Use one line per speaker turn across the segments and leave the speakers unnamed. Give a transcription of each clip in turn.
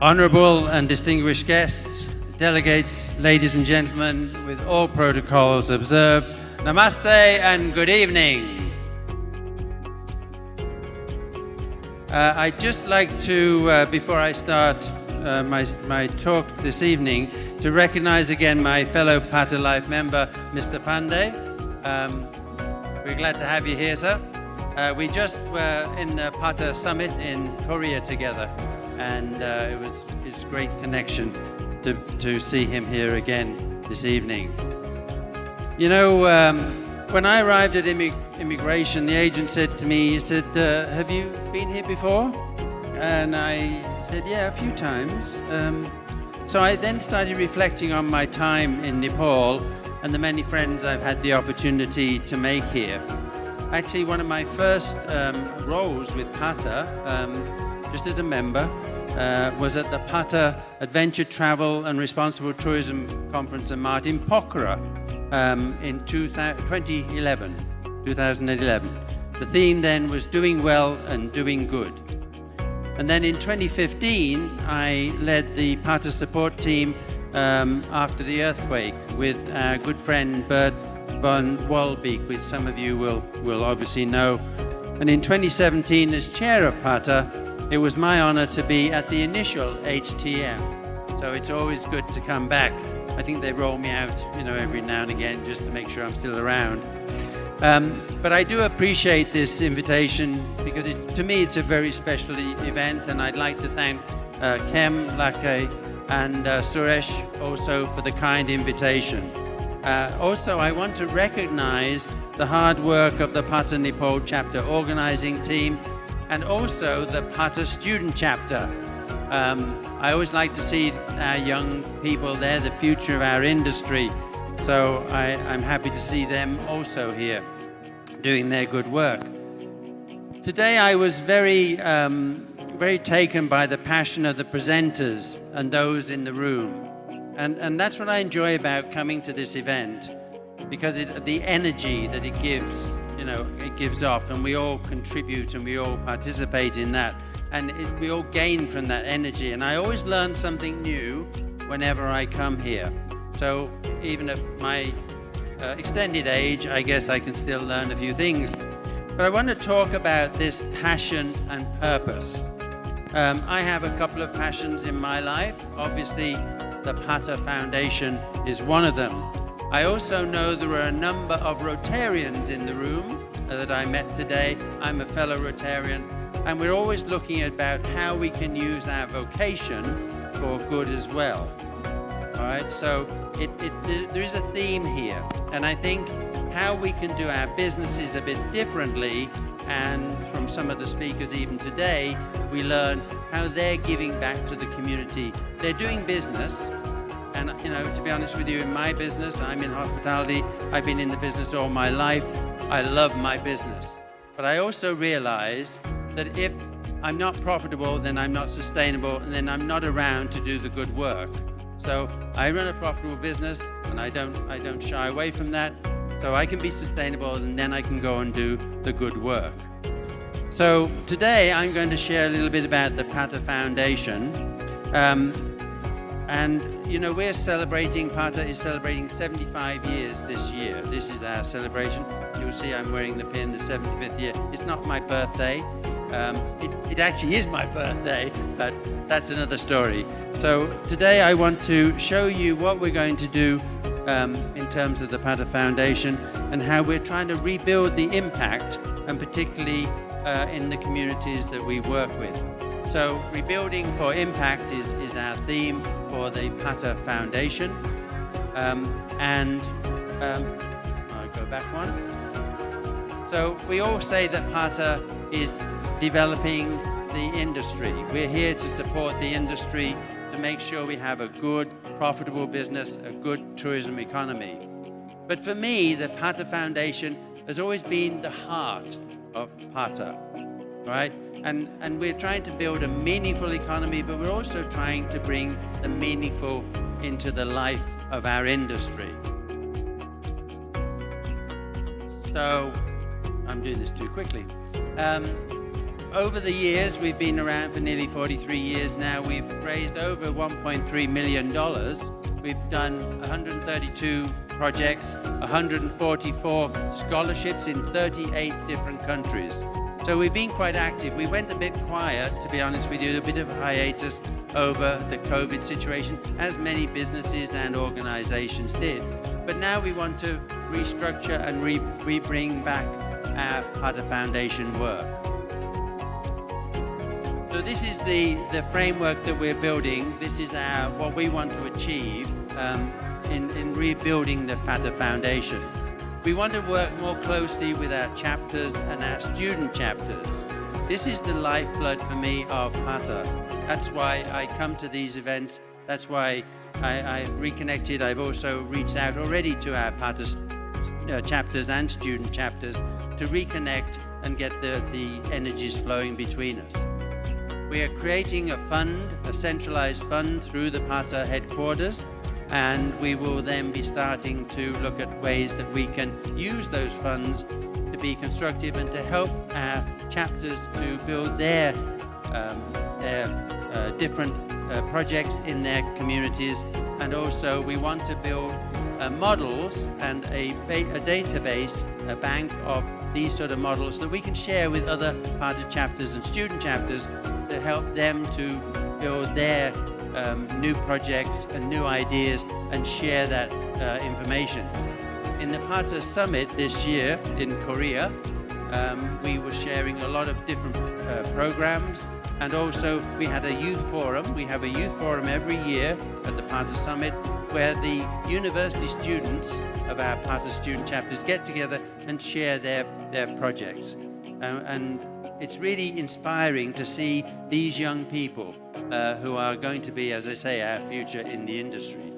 Honorable and distinguished guests, delegates, ladies and gentlemen, with all protocols observed, namaste and good evening. I'd just like to, before I start my talk this evening, to recognize again my fellow Pata Life member, Mr. Pandey. We're glad to have you here, sir. We just were in the Pata Summit in Korea together, and it was a great connection to see him here again this evening. You know, when I arrived at Inauguration, the agent said to me, he said, have you been here before? And I said, yeah, a few times. So I then started reflecting on my time in Nepal and the many friends I've had the opportunity to make here. Actually, one of my first roles with Pata, just as a member, was at the Pata Adventure Travel and Responsible Tourism Conference in Martin Pokhara in 2011. The theme then was doing well and doing good. And then in 2015, I led the Pata support team after the earthquake with our good friend Bert von Walbeek, which some of you will obviously know. And in 2017, as chair of Pata, it was my honor to be at the initial HTM. So it's always good to come back. I think they roll me out, every now and again just to make sure I'm still around. But I do appreciate this invitation because to me it's a very special event, and I'd like to thank Kem, Lake, and Suresh also for the kind invitation. Also, I want to recognize the hard work of the Pata Nepal chapter organizing team and also the Pata student chapter. I always like to see our young people there, the future of our industry. So I'm happy to see them also here doing their good work. Today I was very taken by the passion of the presenters and those in the room. And that's what I enjoy about coming to this event, because the energy that it gives off, and we all contribute and we all participate in that, and we all gain from that energy. And I always learn something new whenever I come here. So even at my extended age, I guess I can still learn a few things. But I want to talk about this passion and purpose. I have a couple of passions in my life. Obviously, the Pata Foundation is one of them. I also know there are a number of Rotarians in the room that I met today. I'm a fellow Rotarian, and we're always looking about how we can use our vocation for good as well. All right, so there is a theme here, and I think how we can do our businesses a bit differently, and from some of the speakers even today, we learned how they're giving back to the community. They're doing business, and to be honest with you, in my business, I'm in hospitality, I've been in the business all my life, I love my business. But I also realize that if I'm not profitable, then I'm not sustainable, and then I'm not around to do the good work. So I run a profitable business, and I don't shy away from that. So I can be sustainable, and then I can go and do the good work. So today I'm going to share a little bit about the Pata Foundation. And we're celebrating, Pata is celebrating 75 years this year. This is our celebration. You'll see I'm wearing the pin, the 75th year. It's not my birthday. It actually is my birthday, but that's another story. So today I want to show you what we're going to do in terms of the Pata Foundation and how we're trying to rebuild the impact, and particularly in the communities that we work with. So rebuilding for impact is our theme for the Pata Foundation. I'll go back one. So we all say that Pata is developing the industry. We're here to support the industry to make sure we have a good, profitable business, a good tourism economy. But for me, the Pata Foundation has always been the heart of Pata, right? And we're trying to build a meaningful economy, but we're also trying to bring the meaningful into the life of our industry. So, I'm doing this too quickly. over the years, we've been around for nearly 43 years now. We've raised over $1.3 million. We've done 132 projects, 144 scholarships in 38 different countries. So we've been quite active. We went a bit quiet, to be honest with you, a bit of a hiatus over the COVID situation, as many businesses and organizations did. But now we want to restructure and bring back our Pata Foundation work. So this is the framework that we're building. This is what we want to achieve in rebuilding the Pata Foundation. We want to work more closely with our chapters and our student chapters. This is the lifeblood for me of Pata. That's why I come to these events. That's why I've reconnected. I've also reached out already to our Pata chapters and student chapters to reconnect and get the energies flowing between us. We are creating a fund, a centralized fund through the Pata headquarters, and we will then be starting to look at ways that we can use those funds to be constructive and to help our chapters to build their different projects in their communities. And also we want to build models and a database, a bank of these sort of models that we can share with other Pata chapters and student chapters to help them to build their new projects and new ideas and share that information. In the Pata Summit this year in Korea, we were sharing a lot of different programs, and also we had a youth forum. We have a youth forum every year at the Pata Summit where the university students of our Pata student chapters get together and share their projects. And it's really inspiring to see these young people who are going to be, as I say, our future in the industry.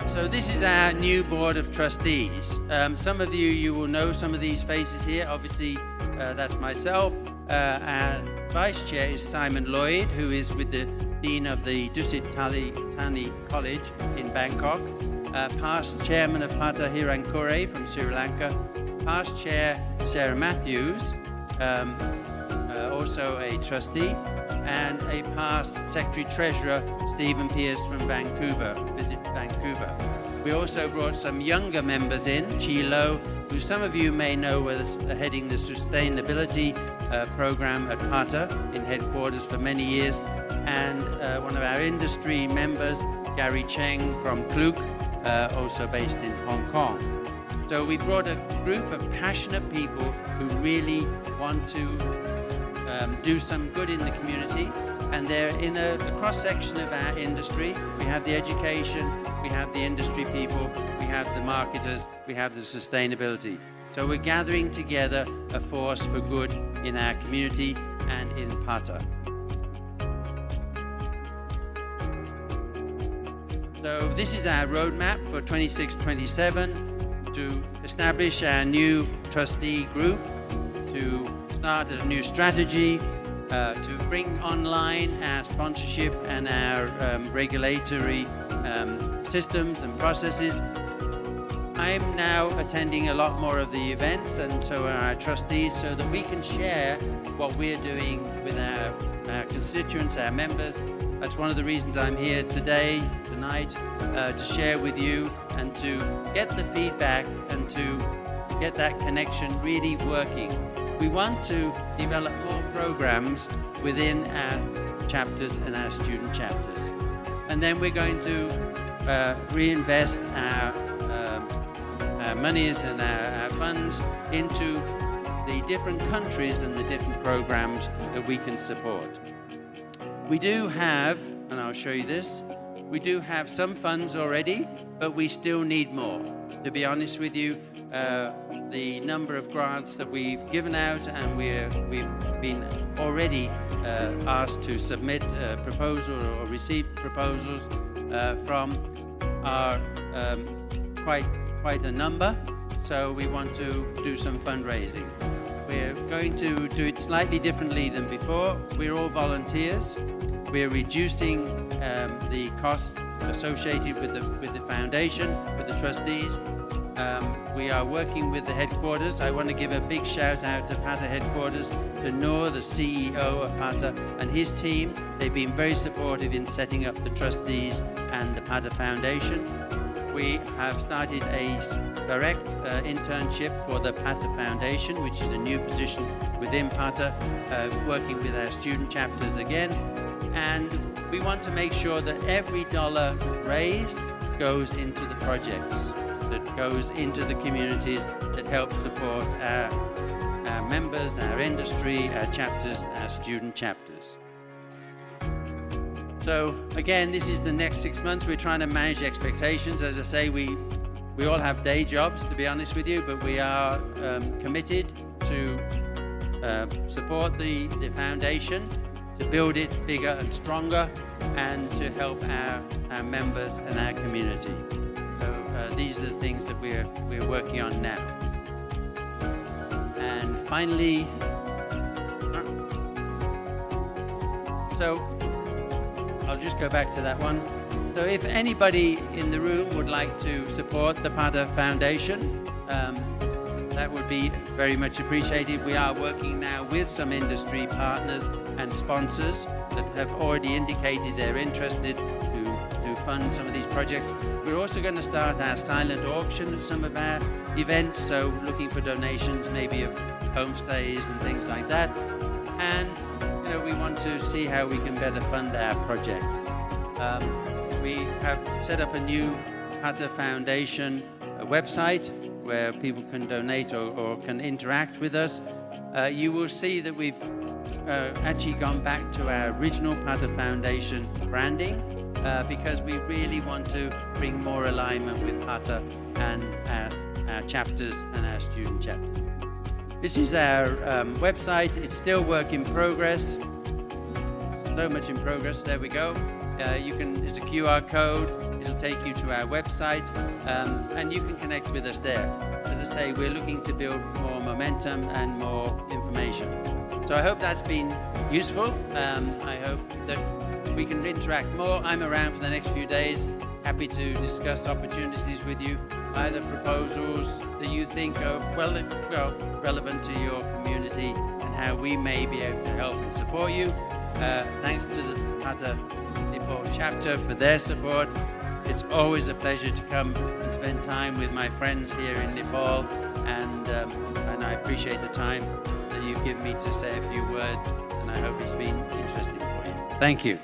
So this is our new board of trustees. Some of you will know some of these faces here. Obviously, that's myself. Our vice chair is Simon Lloyd, who is with the Dean of the Dusit Thani College in Bangkok. Past chairman of Pata Hirankure from Sri Lanka. Past chair Sarah Matthews, also a trustee, and a past secretary treasurer Stephen Pierce from Vancouver, Visit Vancouver. We also brought some younger members in, Chi Lo, who some of you may know was heading the sustainability program at Pata in headquarters for many years, and one of our industry members, Gary Cheng from Klook, also based in Hong Kong. So we brought a group of passionate people who really want to do some good in the community, and they're in a cross-section of our industry. We have the education, we have the industry people, we have the marketers, we have the sustainability. So we're gathering together a force for good in our community and in Pata. So this is our roadmap for 26-27 to establish our new trustee group, to start a new strategy, to bring online our sponsorship and our regulatory systems and processes. I'm now attending a lot more of the events, and so are our trustees, so that we can share what we're doing with our constituents, our members. That's one of the reasons I'm here tonight, to share with you and to get the feedback and to get that connection really working. We want to develop more programs within our chapters and our student chapters. And then we're going to reinvest our monies and our funds into the different countries and the different programs that we can support. We do have, and I'll show you this, we do have some funds already, but we still need more. To be honest with you, the number of grants that we've given out, and we've been already asked to submit proposals or receive proposals from are quite a number, so we want to do some fundraising. We're going to do it slightly differently than before. We're all volunteers. We're reducing the costs associated with the foundation, with the trustees, We are working with the headquarters. I want to give a big shout out to PATA headquarters, to Noor, the CEO of PATA, and his team. They've been very supportive in setting up the trustees and the PATA Foundation. We have started a direct internship for the PATA Foundation, which is a new position within PATA, working with our student chapters again. And we want to make sure that every dollar raised goes into the projects, that goes into the communities, that help support our members, our industry, our chapters, our student chapters. So again, this is the next 6 months. We're trying to manage expectations. As I say, we all have day jobs, to be honest with you, but we are committed to support the foundation, to build it bigger and stronger, and to help our members and our community. So these are the things that we're working on now. And finally, so I'll just go back to that one. So if anybody in the room would like to support the PATA Foundation, that would be very much appreciated. We are working now with some industry partners and sponsors that have already indicated they're interested to fund some of these projects. We're also going to start our silent auction at some of our events, so looking for donations maybe of homestays and things like that. And we want to see how we can better fund our projects. We have set up a new PATA Foundation website where people can donate or can interact with us. You will see that we've actually gone back to our original PATA Foundation branding because we really want to bring more alignment with PATA and our chapters and our student chapters. This is our website. It's still work in progress. So much in progress. There we go. There's a QR code. It'll take you to our website, and you can connect with us there. As I say, we're looking to build more momentum and more information. So I hope that's been useful. I hope that we can interact more. I'm around for the next few days. Happy to discuss opportunities with you, either proposals that you think are well relevant to your community and how we may be able to help and support you. Thanks to the PATA Nepal chapter for their support. It's always a pleasure to come and spend time with my friends here in Nepal, and I appreciate the time that you've given me to say a few words, and I hope it's been interesting for you. Thank you.